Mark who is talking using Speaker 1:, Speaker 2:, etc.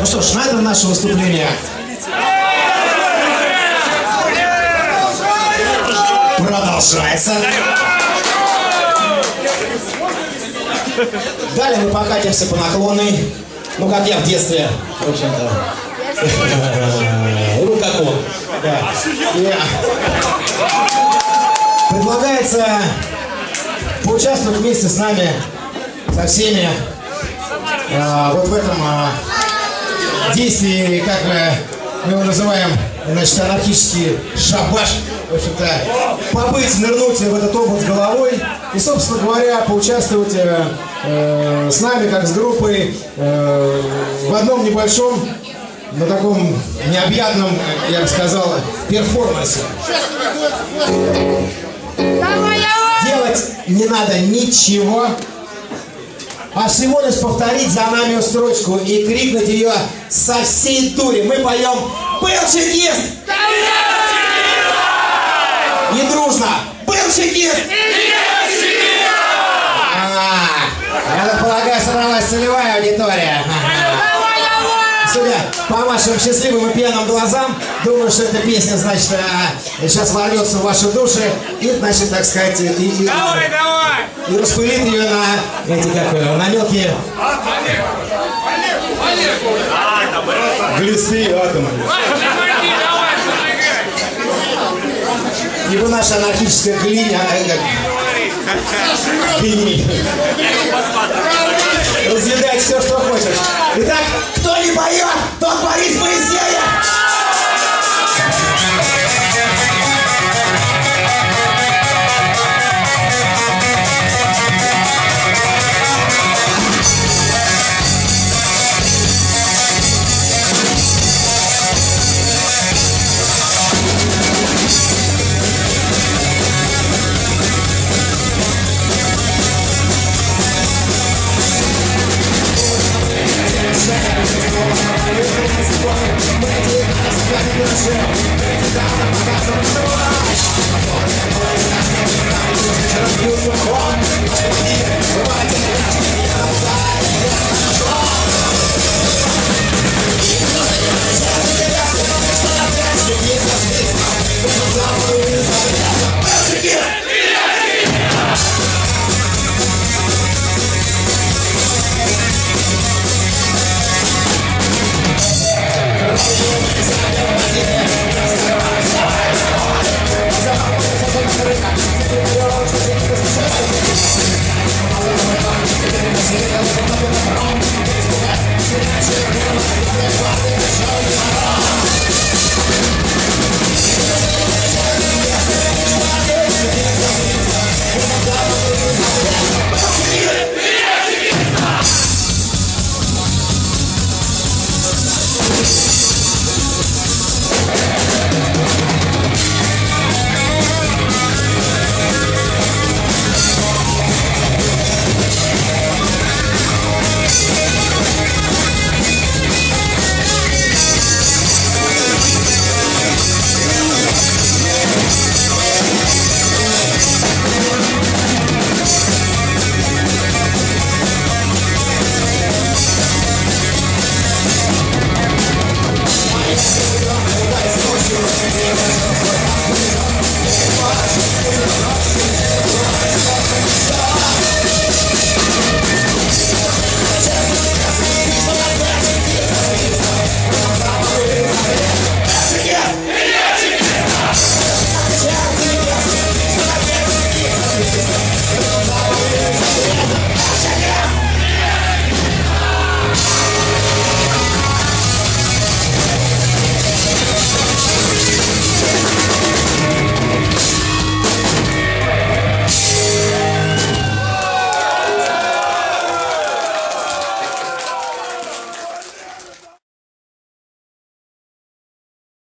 Speaker 1: Ну что ж, на этом наше выступление продолжается. Далее мы покатимся по наклонной. Ну, как я в детстве, в общем-то. Ну, как он. Да. Предлагается поучаствовать вместе с нами, со всеми, вот в этом действии, как мы его называем, значит, анархический шабаш. В общем-то, побыть, нырнуть в этот область головой и, собственно говоря, поучаствовать с нами, как с группой, в одном небольшом, на таком необъятном, я бы сказал, перформансе. Делать не надо ничего, а всего лишь повторить за нами строчку и крикнуть ее со всей дури. Мы поем «Был чекист!» И дружно «Был чекист!» Я так полагаю, собралась целевая аудитория. Судя по вашим счастливым и пьяным глазам, думаю, что эта песня, значит, сейчас ворвется в ваши души и, значит, так сказать, и распылит ее на эти, на мелкие глисты и атомы. Ибо наша анархическая глиня разъедает все, что хочешь. Итак, кто не поет, тот Борис Моисеев!